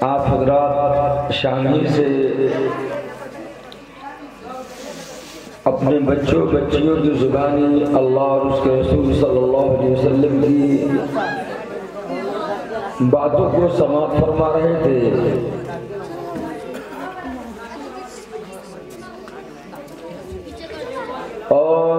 آپ حضرات شامل سے اپنے بچوں بچیوں کی زبانی اللہ اور اس کے رسول صلی اللہ علیہ وسلم کی باتوں کو سماعت فرما رہے تھے، اور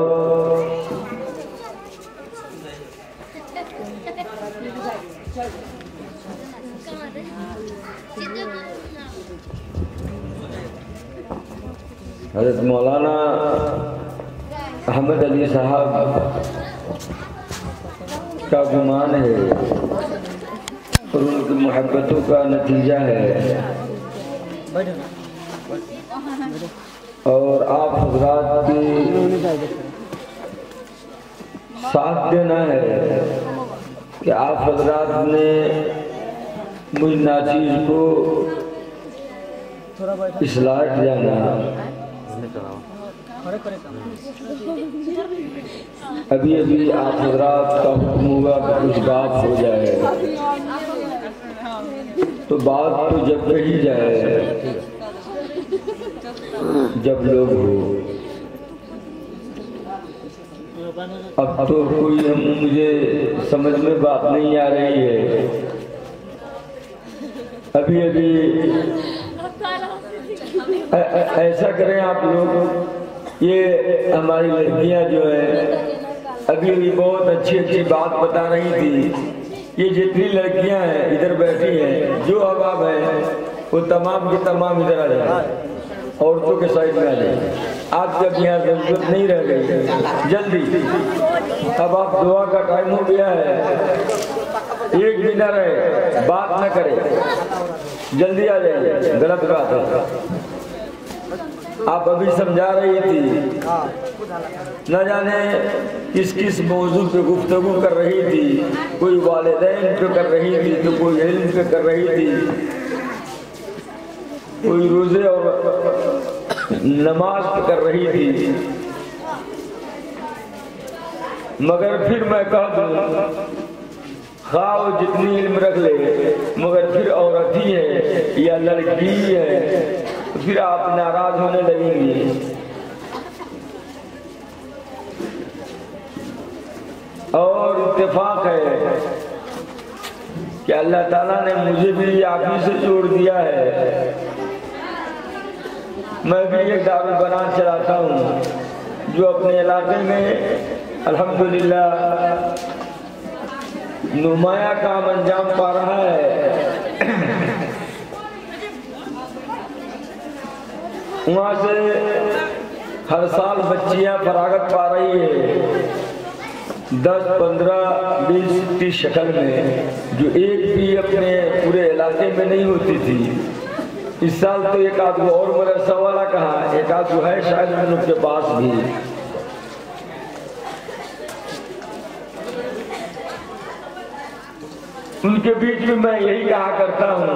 حضرت مولانا احمد علی صاحب کا گمان ہے اور ان کی محبتوں کا نتیجہ ہے، اور آپ حضرات کی ساتھ دینا ہے کہ آپ حضرات نے مجھ ناچیز کو اصلاح جانا۔ ابھی ابھی آپ حضرات کا حکم ہوا کہ کچھ بات ہو جائے، تو بات تو جب کہی جائے جب لوگ ہو۔ اب تو کوئی مجھے سمجھ میں بات نہیں آ رہی ہے، ابھی ابھی ایسا کریں آپ لوگ، یہ ہماری لڑکیاں جو ہیں ابھی بھی بہت اچھی اچھی بات بتا رہی تھی، یہ جتنی لڑکیاں ہیں ادھر بیٹھی ہیں، جو احباب ہیں وہ تمام کی تمام ادھر آ جائیں، عورتوں کے سائڈ میں آ جائیں، آپ جب یہاں ضرورت نہیں رہ گئی، جلدی اب آپ دعا کا ٹائم ہو گیا ہے، ایک بھی نہ رہے، بات نہ کرے، جلدی آ جائیں، غلط بات ہے۔ آپ ابھی سمجھا رہی تھی، نہ جانے کس کس موضوع پہ گفتگو کر رہی تھی، کوئی والدین پہ کر رہی تھی تو کوئی علم پہ کر رہی تھی، کوئی روزے اور نماز پہ کر رہی تھی، مگر پھر میں کہہ دوں خواہ وہ جتنی علم رکھ لے مگر پھر عورت ہی ہے یا لڑکی ہے، پھر آپ ناراض ہونے لگیں گی۔ اور اتفاق ہے کہ اللہ تعالیٰ نے مجھے بھی آپ ہی سے جوڑ دیا ہے، میں بھی ایک دارالبنات چلاتا ہوں جو اپنے علاقے میں الحمدللہ نمایاں کام انجام پا رہا ہے۔ وہاں سے ہر سال بچیاں فراغت پا رہی ہے، 10 15 20 کی شکل میں، جو ایک بھی اپنے پورے علاقے میں نہیں ہوتی تھی۔ اس سال تو ایک آدھ اور مدرسہ والا کہا، ایک آدھ ہے شاید ان کے پاس بھی۔ ان کے بیچ میں میں یہی کہا کرتا ہوں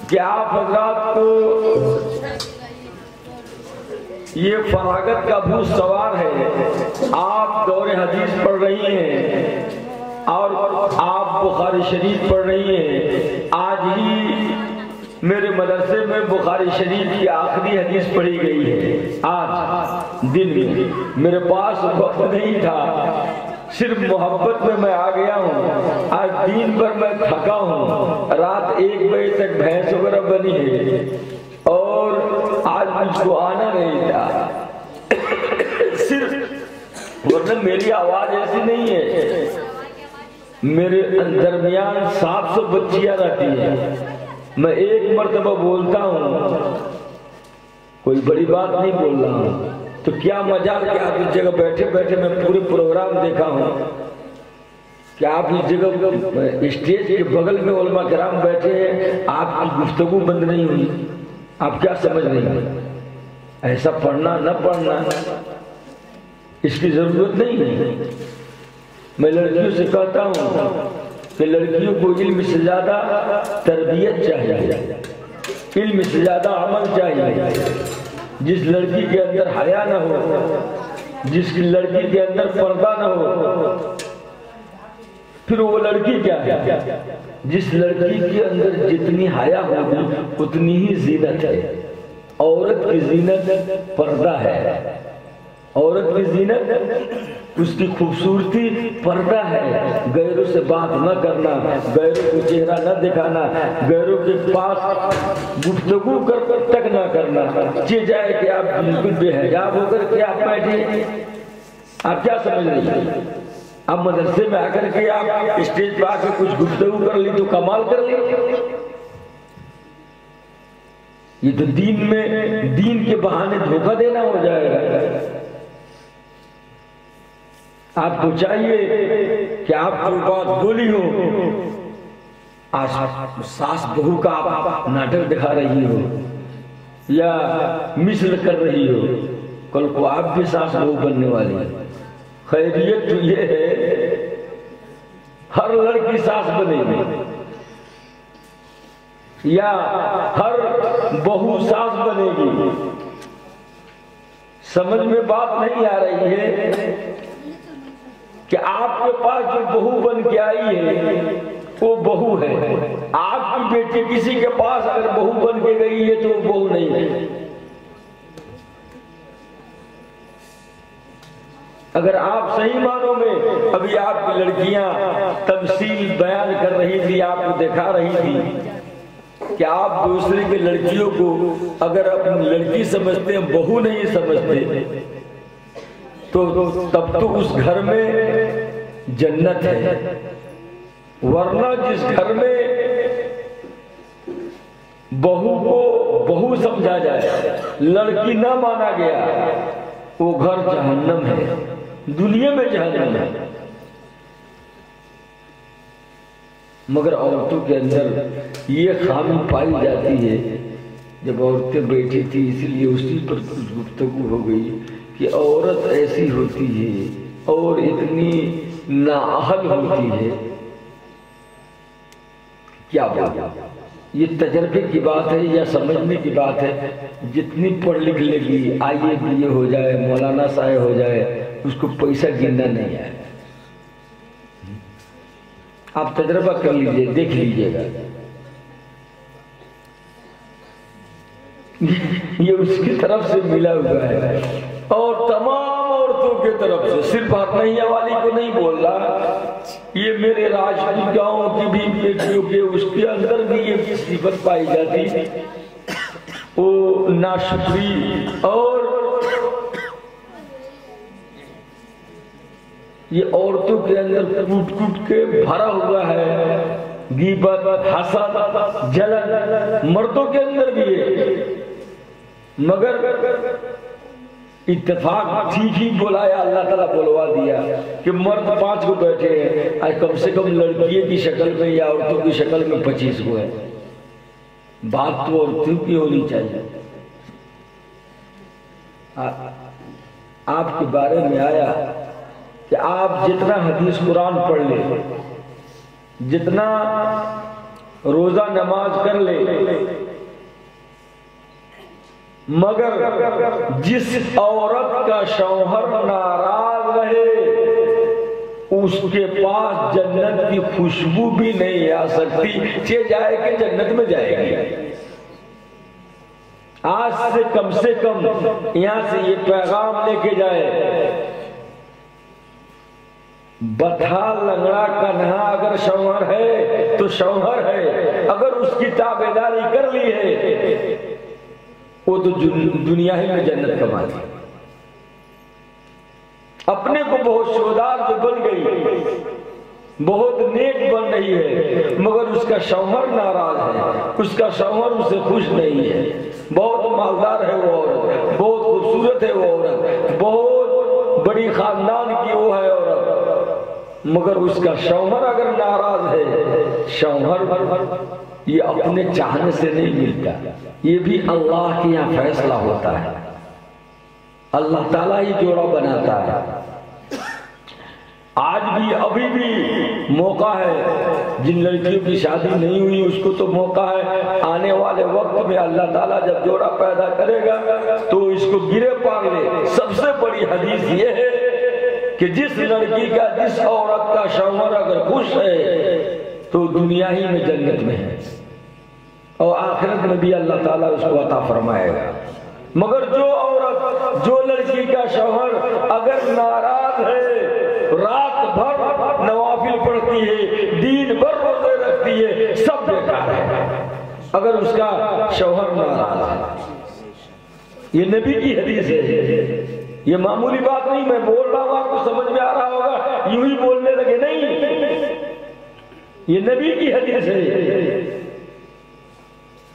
کہ آپ حضرات کو یہ فراغت کا بھوت سوار ہے، آپ دور حدیث پڑھ رہی ہیں اور آپ بخاری شریف پڑھ رہی ہیں۔ آج ہی میرے مدرسے میں بخاری شریف کی آخری حدیث پڑھی گئی ہے، آج دن میں میرے پاس وقت نہیں تھا، صرف محبت میں آ گیا ہوں۔ آج دن بھر میں تھکا ہوں، رات 1 بجے تک بھینس وغیرہ بنی ہے اور آج مجھ کو آنا نہیں تھا، صرف ورنہ میری آواز ایسی نہیں ہے، میرے درمیان 700 بچیاں رہتی ہیں، میں ایک مرتبہ بولتا ہوں، کوئی بڑی بات نہیں بول رہا ہوں، تو کیا مجال کہ آپ اس جگہ بیٹھے بیٹھے میں پورے پروگرام دیکھا ہوں کہ آپ اس جگہ اسٹیج کے بغل میں علماء کرام بیٹھے ہیں، آپ کی گفتگو بند نہیں ہوئی، آپ کیا سمجھ رہی ہیں؟ ایسا پڑھنا نہ پڑھنا اس کی ضرورت نہیں ہے۔ میں لڑکیوں سے کہتا ہوں کہ لڑکیوں کو علم سے زیادہ تربیت چاہیے، علم سے زیادہ عمل چاہیے۔ جس لڑکی کے اندر حیا نہ ہو، جس کی لڑکی کے اندر پردہ نہ ہو، پھر وہ لڑکی کیا ہے؟ جس لڑکی کے اندر جتنی حیا ہوگی اتنی ہی زینت ہے. عورت کی زینت پردہ ہے. عورت کی زینت اس کی خوبصورتی پردہ ہے. غیروں سے بات نہ کرنا، غیروں کو چہرہ نہ دکھانا، غیروں کے پاس گفتگو کر تک نہ کرنا. یہ جائے کہ آپ بالکل بے حجاب ہو کر کے آپ بیٹھے. آپ کیا سمجھ رہی ہیں؟ اب مدرسے میں آ کر کے آپ اسٹیج پہ آ کے کچھ گفتگو کر لی تو کمال کر لی. یہ تو دین کے بہانے دھوکہ دینا ہو جائے گا. آپ کو چاہیے کہ آپ کو بات بولی ہو، آج ساس بہو کا آپ ناٹک دکھا رہی ہو یا مثل کر رہی ہو، کل کو آپ بھی ساس بہو بننے والی ہے. خیریت تو یہ ہے ہر لڑکی ساس بنے گی یا ہر بہو ساس بنے گی. سمجھ میں بات نہیں آ رہی ہے کہ آپ کے پاس جو بہو بن کے آئی ہے وہ بہو ہے. آپ کی بیٹی کسی کے پاس اگر بہو بن کے گئی ہے تو وہ بہو نہیں ہے. اگر آپ صحیح معنوں میں ابھی آپ کی لڑکیاں تمثیل بیان کر رہی تھی، آپ کو دکھا رہی تھی کہ آپ دوسرے کے لڑکیوں کو اگر اپنی لڑکی سمجھتے ہیں، بہو نہیں سمجھتے، تو تب تو اس گھر میں جنت ہے. ورنہ جس گھر میں بہو کو بہو سمجھا جائے، لڑکی نہ مانا گیا، وہ گھر جہنم ہے، دنیا میں جہنم ہے. مگر عورتوں کے اندر یہ خامی پائی جاتی ہے. جب عورتیں بیٹھی تھی اسی لیے اسی پر کچھ گفتگو ہو گئی کہ عورت ایسی ہوتی ہے اور اتنی نااہل ہوتی ہے. کیا بات؟ یہ تجربے کی بات ہے یا سمجھنے کی بات ہے؟ جتنی پڑھ لکھ لے گی، آئیے بی اے ہو جائے، مولانا صاحب ہو جائے، اس کو پیسہ گننا نہیں آئے. آپ تجربہ کر لیجئے، دیکھ لیجئے گا. یہ اس کی طرف سے ملا ہوا ہے اور تمام عورتوں کی طرف سے. صرف ہرنیا والی کو نہیں بول رہا، یہ میرے راجپوت گاؤں کی بھی بیٹیوں کے اس کے اندر بھی یہ صفت پائی جاتی، وہ ناشکری اور یہ عورتوں کے اندر کوٹ کوٹ کے بھرا ہوا ہے. غیبت، حسد، جلن مردوں کے اندر بھی ہے. مگر اتفاق ٹھیک ہی بلایا، اللہ تعالیٰ بلوا دیا کہ مرد 5 کو بیٹھے ہیں، آج کم سے کم لڑکیوں کی شکل میں یا عورتوں کی شکل میں 25 کو ہے. بات تو عورتوں کی ہونی چاہیے. آپ کے بارے میں آیا کہ آپ جتنا حدیث قرآن پڑھ لیں، جتنا روزہ نماز کر لے، مگر جس عورت کا شوہر ناراض رہے اس کے پاس جنت کی خوشبو بھی نہیں آ سکتی. چہ جائے کہ جنت میں جائے گی. آج سے کم یہاں سے یہ پیغام لے کے جائے، بتھا لنگڑا کنہا اگر شوہر ہے تو شوہر ہے، اگر اس کی تابعداری کر لی ہے وہ تو دنیا ہی میں جنت کما لی. اپنے کو بہت شودار جو بن گئی، بہت نیک بن رہی ہے، مگر اس کا شوہر ناراض ہے، اس کا شوہر اسے خوش نہیں ہے. بہت مالدار ہے وہ عورت، بہت خوبصورت ہے وہ عورت، بہت بڑی خاندان کی وہ ہے عورت، مگر اس کا شوہر اگر ناراض ہے، شوہر یہ اپنے چاہنے سے نہیں ملتا، یہ بھی اللہ کے یہاں فیصلہ ہوتا ہے. اللہ تعالیٰ ہی جوڑا بناتا ہے. آج بھی ابھی بھی موقع ہے. جن لڑکیوں کی شادی نہیں ہوئی اس کو تو موقع ہے. آنے والے وقت میں اللہ تعالیٰ جب جوڑا پیدا کرے گا تو اس کو گرے پاگ لے. سب سے بڑی حدیث یہ ہے کہ جس لڑکی کا جس عورت کا شوہر اگر خوش ہے تو دنیا ہی میں جنت میں ہے اور آخرت میں بھی اللہ تعالیٰ اس کو عطا فرمائے گا. مگر جو عورت جو لڑکی کا شوہر اگر ناراض ہے، رات بھر نوافل پڑھتی ہے، دین بھر روزے رکھتی ہے، سب بیکار ہے اگر اس کا شوہر ناراض ہے. یہ نبی کی حدیث ہے، یہ معمولی بات نہیں. میں بول رہا ہوں آپ کو سمجھ میں آ رہا ہوگا، یوں ہی بولنے لگے نہیں، یہ نبی کی حدیث ہے.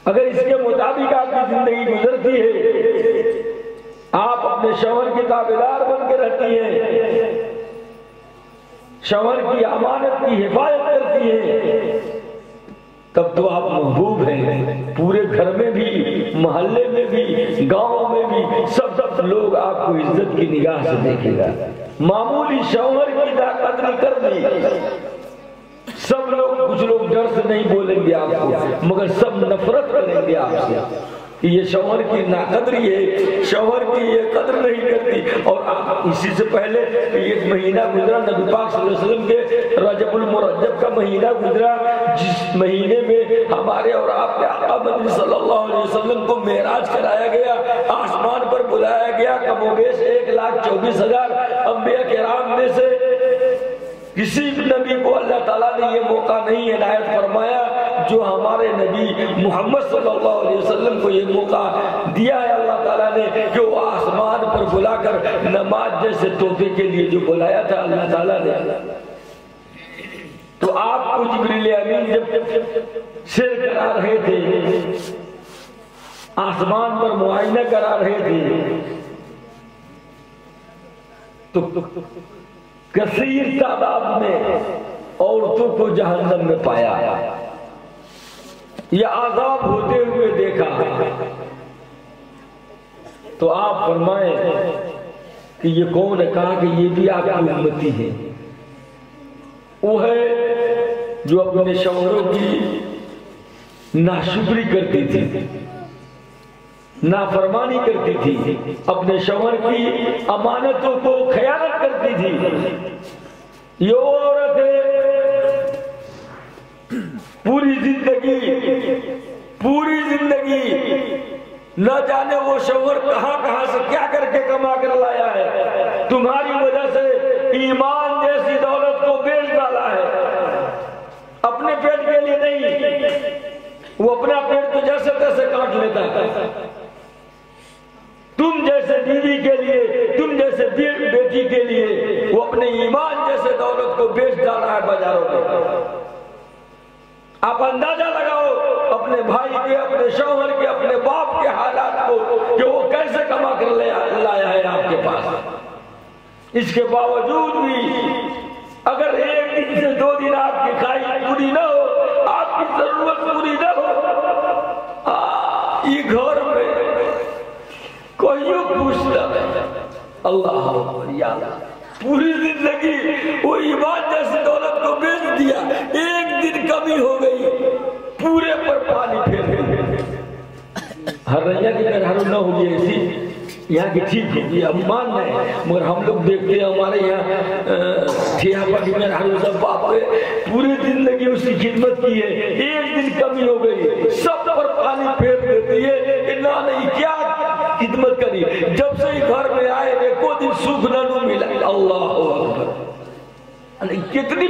اگر اس کے مطابق آپ کی زندگی گزرتی ہے، آپ اپنے شوہر کے تابعدار بن کے رہتی ہیں، شوہر کی امانت کی حفاظت کرتی ہیں، تب تو آپ محبوب ہیں. پورے گھر میں بھی، محلے میں بھی، گاؤں میں بھی سب لوگ آپ کو عزت کی نگاہ سے دیکھے گا. معمولی شوہر کی ناقدری کر دی، سب لوگ، کچھ لوگ ڈر سے نہیں بولیں گے آپ کو، مگر سب نفرت کریں گے آپ سے کہ یہ شوہر کی ناقدری ہے، شوہر کی یہ قدر نہیں کرتی. اور آپ اسی سے پہلے ایک مہینہ گزرا، نبی پاک صلی اللہ علیہ وسلم کے رجب المرجب کا مہینہ گزرا، جس مہینے میں ہمارے اور آپ کے آقا مدنی صلی اللہ علیہ وسلم کو معراج کرایا گیا، آسمان پر بلایا گیا. کم و بیش 1,24,000 انبیاء کرام میں سے کسی نبی کو اللہ تعالیٰ نے یہ موقع نہیں عنایت فرمایا جو ہمارے نبی محمد صلی اللہ علیہ وسلم کو یہ موقع دیا ہے اللہ تعالیٰ نے کہ وہ آسمان پر بلا کر نماز جیسے تحفے کے لیے جو بلایا تھا اللہ تعالیٰ نے. تو آپ کو جبریل امین جب سیر کرا رہے تھے، آسمان پر معائنہ کرا رہے تھے، تو کثیر تعداد میں عورتوں کو جہنم میں پایا یا عذاب ہوتے ہوئے دیکھا. تو آپ فرمائیں کہ یہ کون ہے؟ کہا کہ یہ بھی آپ کی امتی ہے. وہ ہے جو اپنے شوہروں کی ناشکری کرتی تھی، نافرمانی کرتی تھی، اپنے شوہر کی امانتوں کو خیانت کرتی تھی. یہ عورت ہے پوری زندگی نہ جانے وہ شوہر کہاں سے کیا کر کے کما کر لایا ہے، تمہاری وجہ سے ایمان جیسی دولت کو بیچ ڈالا ہے. اپنے پیٹ کے لیے نہیں، وہ اپنا پیٹ تو جیسے تیسے کاٹ لیتا ہے. تم جیسے بیوی کے لیے، تم جیسے بیٹی کے لیے وہ اپنے ایمان جیسے دولت کو بیچ ڈالا ہے بازاروں میں. آپ اندازہ لگاؤ اپنے بھائی کے، اپنے شوہر کے، اپنے باپ کے حالات کو کہ وہ کیسے کما کر لایا ہے آپ کے پاس. اس کے باوجود بھی اگر ایک دن سے 2 دن آپ کی خواہش پوری نہ ہو، آپ کی ضرورت پوری نہ ہو، یہ گھر میں کوئی یوں پوچھتا ہے اللہ یا پوری زندگی وہ ایمان جیسی دولت کو بیچ دیا، ایک دن کمی ہو گئی پورے پر پانی پھیر گئی. ہر ریا کی گھروں نہ ہوگی ایسی، یہاں کی ٹھیک ہوگی، ہم مان رہے ہیں، مگر ہم لوگ دیکھتے ہیں ہمارے یہاں ٹھیاپا کی گھروں سب باپ نے پوری زندگی اس کی خدمت کی ہے، ایک دن کمی ہو گئی سب پر پانی پھیر دیتی ہے کہ نہ نہیں کیا خدمت کری. جب سے ہی گھر میں آئے ایک دن سکھ نہ ملا. اللہ اکبر، کتنی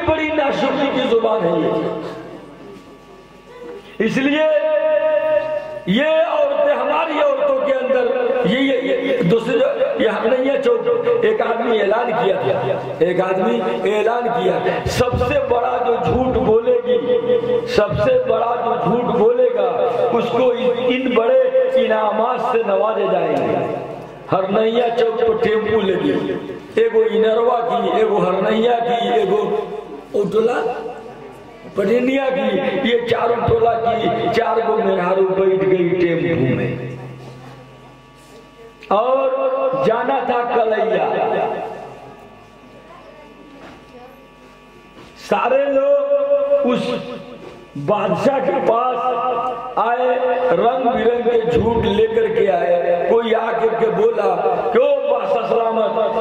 بڑی ناشکری کی زبان ہے یہ. اس لیے یہ عورتیں، ہماری عورتوں کے اندر یہ دوسرے یہ ہم نے یہ چوک ایک آدمی اعلان کیا سب سے بڑا جو جھوٹ بولے گی، سب سے بڑا جو جھوٹ بولے گا اس کو ان بڑے انعامات سے نوازے جائیں گے. ہرنیا چوک پر ٹیمپو لگی، ایگو انروا کی، ایگو ہرنیا کی، ایگو اوٹولا پٹینیا کی، یہ چاروں ٹولا کی 4 گو مہرارو بیٹھ گئی ٹیمپو میں اور جانا تھا کلیا. سارے لوگ اس بادشاہ کے پاس آئے، رنگ برنگ کے جھوٹ لے کر کے آئے. کوئی آ کر کے بولا کہ او بادشاہ سلامت،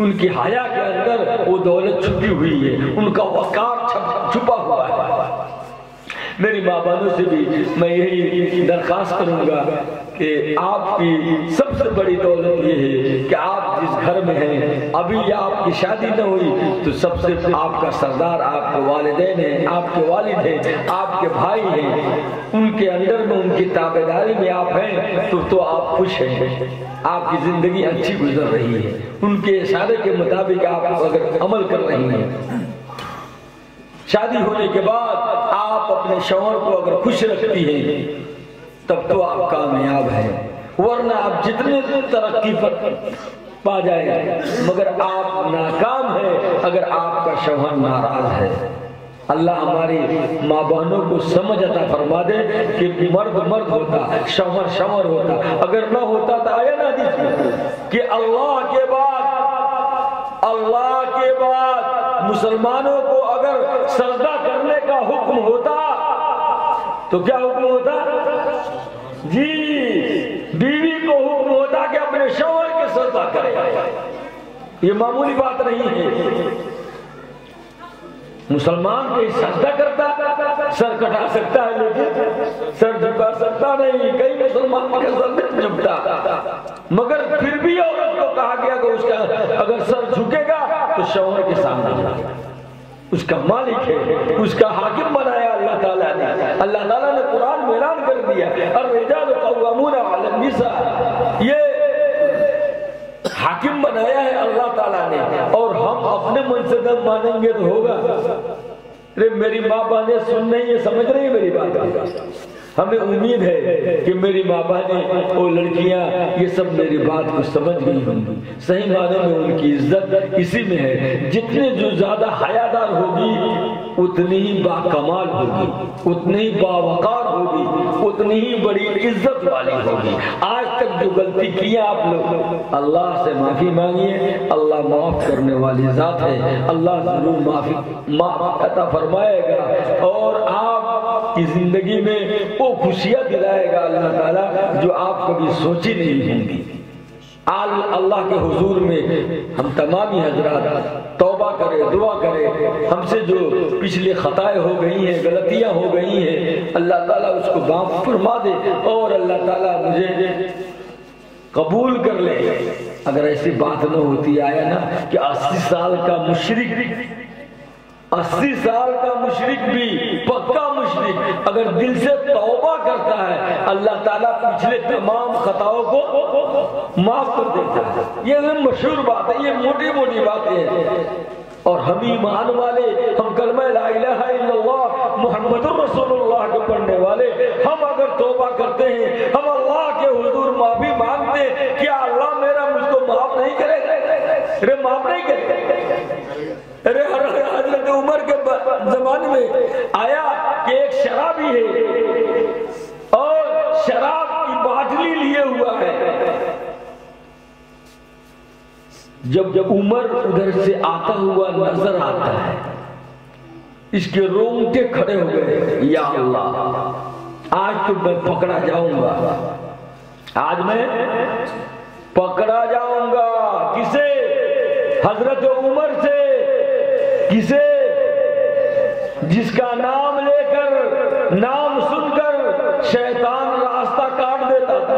ان کی حیا کے اندر وہ دولت چھپی ہوئی ہے، ان کا وقار چھپا ہوا ہے۔ میری ماں بہنوں سے بھی میں یہی درخواست کروں گا کہ آپ کی سب سے بڑی دولت یہ ہے کہ آپ جس گھر میں ہیں، ابھی آپ کی شادی نہ ہوئی تو سب سے آپ کا سردار آپ کے والدین ہیں، آپ کے والد ہیں، آپ کے بھائی ہیں، ان کے اندر میں ان کی تابعداری میں آپ ہیں تو آپ خوش ہیں، آپ کی زندگی اچھی گزر رہی ہے، ان کے اشارے کے مطابق آپ اگر عمل کر رہی ہیں۔ شادی ہونے کے بعد آپ اپنے شوہر کو اگر خوش رکھتی ہیں تب تو آپ کامیاب ہیں، ورنہ آپ جتنے ترقی پر پا جائیں مگر آپ ناکام ہیں اگر آپ کا شوہر ناراض ہے۔ اللہ ہماری ماں بہنوں کو سمجھ عطا فرما دے کہ مرد مرد ہوتا، شوہر شوہر ہوتا، اگر نہ ہوتا تو آیا نہ حدیث کہ اللہ کے بعد مسلمانوں کو اگر سجدہ کرنے کا حکم ہوتا تو کیا حکم ہوتا؟ جی، بیوی کو حکم ہوتا کہ اپنے شوہر کے سجدہ کرے۔ یہ معمولی بات نہیں ہے۔ مسلمان کوئی سجدہ کرتا، سر کٹا سکتا ہے لیکن سر جھکا سکتا نہیں، کئی مسلمان کا سر نہیں جھکتا، مگر پھر بھی عورت کو کہا گیا کہ اس کا اگر سر جھکے گا تو شوہر کے سامنے اس کا مالک ہے، اس کا حاکم بنایا اللہ تعالیٰ نے۔ اللہ تعالیٰ نے قرآن میں اعلان کر دیا الرجال قوامون علی النساء، یہ حاکم بنایا ہے اللہ تعالیٰ نے، اور ہم اپنے من سے نہ مانیں گے تو ہوگا؟ ارے میری ماں بہنیں سن رہی ہیں، سمجھ رہی ہیں میری بات؟ ہمیں امید ہے کہ میری ماں بہنیں اور لڑکیاں یہ سب میری بات کو سمجھ گئی ہوں گی۔ صحیح معنی میں ان کی عزت اسی میں ہے، جتنے جو زیادہ حیادار ہوگی اتنی ہی با کمال ہوگی، اتنی ہی باوقار ہوگی، اتنی ہی بڑی عزت والی ہوگی۔ آج تک جو غلطی کی آپ لوگ اللہ سے معافی مانگیے، اللہ معاف کرنے والی ذات ہے، اللہ ضرور معاف عطا فرمائے گا، اور آپ کی زندگی میں وہ خوشیاں دلائے گا اللہ تعالیٰ جو آپ کبھی سوچی نہیں ہوں گی۔ اللہ کے حضور میں ہم تمامی حضرات توبہ کرے، دعا کرے، ہم سے جو پچھلی خطائیں ہو گئی ہیں، غلطیاں ہو گئی ہیں، اللہ تعالیٰ اس کو معاف فرما دے، اور اللہ تعالیٰ مجھے قبول کر لے۔ اگر ایسی بات نہ ہوتی، آیا نا کہ 80 سال کا مشرک بھی پکا مشرک اگر دل سے توبہ کرتا ہے اللہ تعالیٰ پچھلے تمام خطاؤں کو معاف کر دیتا ہے۔ یہ مشہور بات ہے، یہ موٹی موٹی باتیں ہیں، اور ہم ایمان والے، ہم کلمہ لا الہ الا اللہ محمد رسول اللہ کے پڑھنے والے، ہم اگر توبہ کرتے ہیں، ہم اللہ کے حضور معافی مانگتے ہیں، کیا اللہ میرا مجھ کو معاف نہیں کرے گا؟ ارے معاف نہیں کرے؟ ارے حضرت عمر کے زمانے میں آیا کہ ایک شرابی ہے اور شراب کی باٹلی لیے ہوا ہے، جب عمر ادھر سے آتا ہوا نظر آتا ہے، اس کے رونگٹے کھڑے ہو گئے، یا اللہ آج تو میں پکڑا جاؤں گا، آج میں پکڑا جاؤں گا۔ کسے؟ حضرت عمر سے، کسے؟ جس کا نام لے کر، نام سن کر شیطان راستہ کاٹ دیتا تھا۔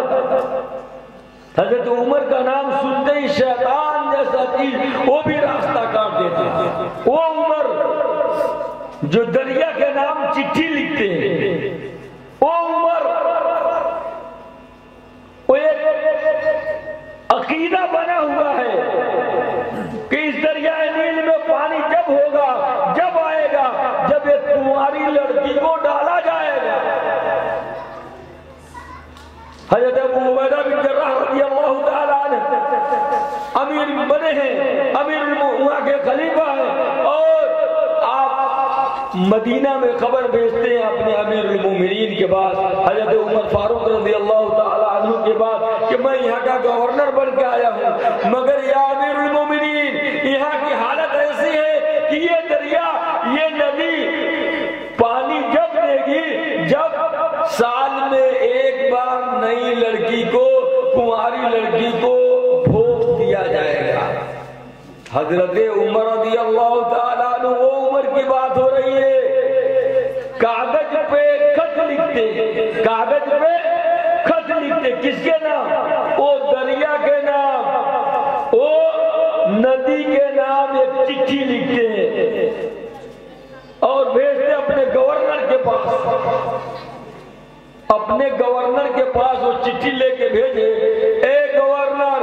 حضرت عمر کا نام سنتے ہی شیطان جیسا چیز وہ بھی راستہ کاٹ دیتے۔ وہ عمر جو دریا کے نام چٹھی لکھتے ہیں، وہ عمر، وہ ایک عقیدہ بنا ہوا ہے کہ اس دریائے نیل میں پانی جب ہوگا، جب آئے گا جب ایک کنواری لڑکی کو ڈالا جائے گا۔ حضرت ابو عبیدہ بن جراح رضی اللہ تعالیٰ عنہ امیر بنے ہیں، امیر المؤمنین کے خلیفہ ہیں، اور آپ مدینہ میں خبر بھیجتے ہیں اپنے امیر المؤمنین کے بعد، حضرت عمر فاروق رضی اللہ تعالیٰ عنہ کے بعد، کہ میں یہاں کا گورنر بن کے آیا ہوں، مگر یا امیر المؤمنین یہاں کی حالت ایسی ہے کہ یہ دریا، یہ ندی پانی جب دے گی جب سال میں ایک بار نئی لڑکی کو، کنواری لڑکی کو بھوگ دیا جائے گا۔ حضرت عمر رضی اللہ تعالیٰ عنہ، وہ عمر کی بات ہو رہی ہے، کاغذ پہ خط لکھتے، کاغذ پہ خط لکھتے، کس کے نام؟ وہ دریا کے نام، وہ ندی کے نام ایک چٹھی لکھتے ہیں اور بھیجتے اپنے گورنر کے پاس، اپنے گورنر کے پاس وہ چٹھی لے کے بھیجے، اے گورنر،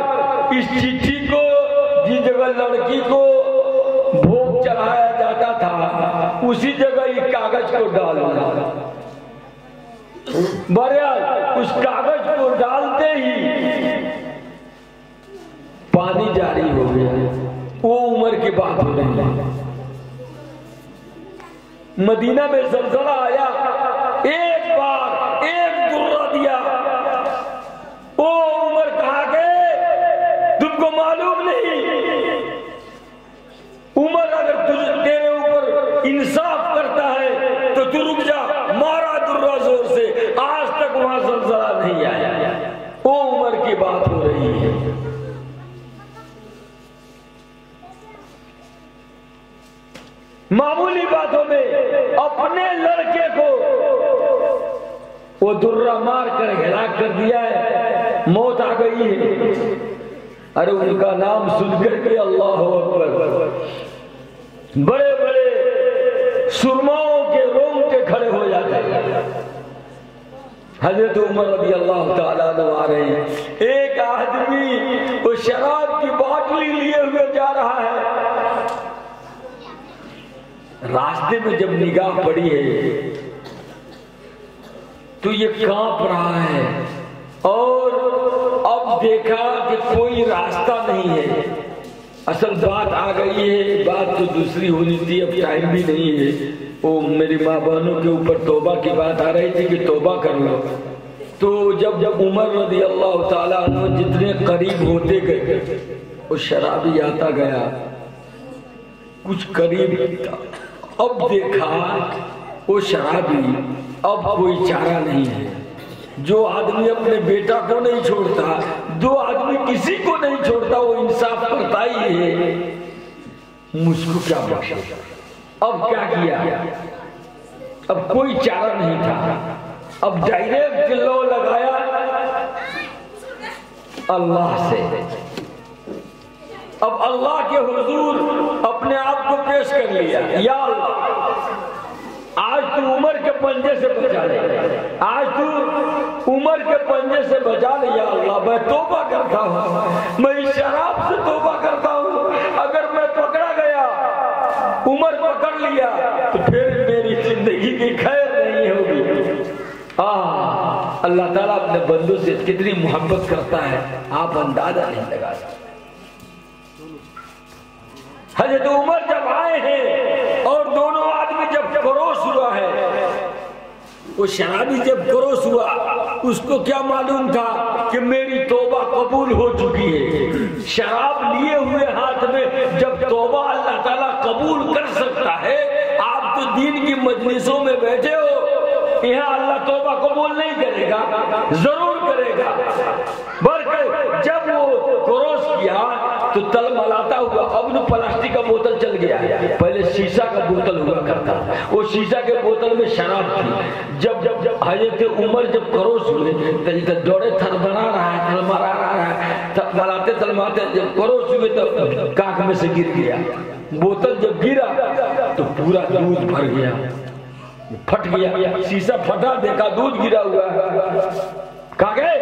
اس چٹھی کو جس جگہ لڑکی کو بھوگ چڑھایا جاتا تھا اسی جگہ یہ کاغذ کو ڈالنا۔ بہرحال اس کاغذ کو ڈالتے ہی پانی جاری ہو گیا۔ وہ عمر کی بات ہو رہی ہے، مدینہ میں زلزلہ آیا، ایک بار ایک درہ دیا، او عمر کہا کہ تم کو معلوم نہیں، عمر اگر تیرے اوپر انصاف کرتا ہے تو تو رک جا، مارا درہ زور سے، آج تک وہاں زلزلہ نہیں آیا۔ او عمر کی بات ہو رہی ہے۔ معمولی باتوں میں اپنے لڑکے کو وہ درہ مار کر ہلاک کر دیا ہے، موت آ گئی ہے۔ ارے ان کا نام سن کر کے اللہ اکبر، بڑے بڑے سرماؤں کے رونگٹے کھڑے ہو جاتے ہیں۔ حضرت عمر رضی اللہ تعالیٰ عنہ آ رہے ہیں، ایک آدمی وہ شراب کی باٹلی لیے ہوئے جا رہا ہے، راستے میں جب نگاہ پڑی ہے تو یہ کانپ رہا ہے اور اب دیکھا کہ کوئی راستہ نہیں ہے۔ اصل بات آ گئی ہے، بات تو دوسری ہونی تھی، اب ٹائم بھی نہیں ہے۔ وہ میری ماں بہنوں کے اوپر توبہ کی بات آ رہی تھی کہ توبہ کر لو، تو جب عمر رضی اللہ تعالیٰ عنہ جتنے قریب ہوتے گئے وہ شرابی آتا گیا، کچھ قریب تھا، اب دیکھا وہ شرابی، اب کوئی چارہ نہیں ہے۔ جو آدمی اپنے بیٹا کو نہیں چھوڑتا، دو آدمی کسی کو نہیں چھوڑتا، وہ انصاف کرتا ہی ہے، مجھ کو کیا بخشے؟ اب کیا کیا؟ اب کوئی چارہ نہیں تھا، اب ڈائریکٹ لو لگایا اللہ سے، اب اللہ کے حضور اپنے آپ کو پیش کر لیا، یا اللہ آج تو عمر کے پنجے سے بچا لے، آج تو عمر کے پنجے سے بچا لے، یا اللہ میں توبہ کرتا ہوں، میں اس شراب سے توبہ کرتا ہوں، اگر میں پکڑا گیا، عمر پکڑ لیا تو پھر میری زندگی کی خیر نہیں ہوگی۔ اللہ تعالیٰ اپنے بندوں سے کتنی محبت کرتا ہے آپ اندازہ نہیں لگا سکتے۔ حضرت عمر جب آئے ہیں اور دونوں آدمی جب کروس ہوا ہے، وہ شرابی جب کروس ہوا، اس کو کیا معلوم تھا کہ میری توبہ قبول ہو چکی ہے۔ شراب لیے ہوئے ہاتھ میں جب توبہ اللہ تعالیٰ قبول کر سکتا ہے، آپ تو دین کی مجلسوں میں بیٹھے ہو، یہاں اللہ توبہ قبول نہیں کرے گا، ضرور کرے گا، بلکہ جب وہ کروس کیا تو تل ملاتا ہوا، اب نو پلاسٹک کا بوتل چل گیا، پہلے شیشہ کا بوتل ہوا کرتا، وہ شیشہ کے بوتل میں شراب تھی۔ جب حضرت عمر جب کروس ہوئے دوڑے تھل بنا رہا ہے، تھل مرا رہا ہے، ملاتے تلماتے جب کروس ہوئے تو کاخ میں سے گر گیا، بوتل جب گرا تو پورا دودھ بھر گیا، پھٹ گیا، شیشہ پھٹا، دیکھا دودھ گرا ہوا ہے، کہا گئے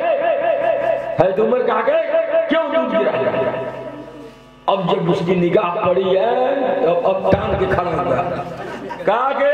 حضرت عمر کہا گئے کیوں دودھ گرا ہے؟ اب جب اس کی نگاہ پڑی ہے اب ٹانگ کے کھڑا ہوا، کہا کہ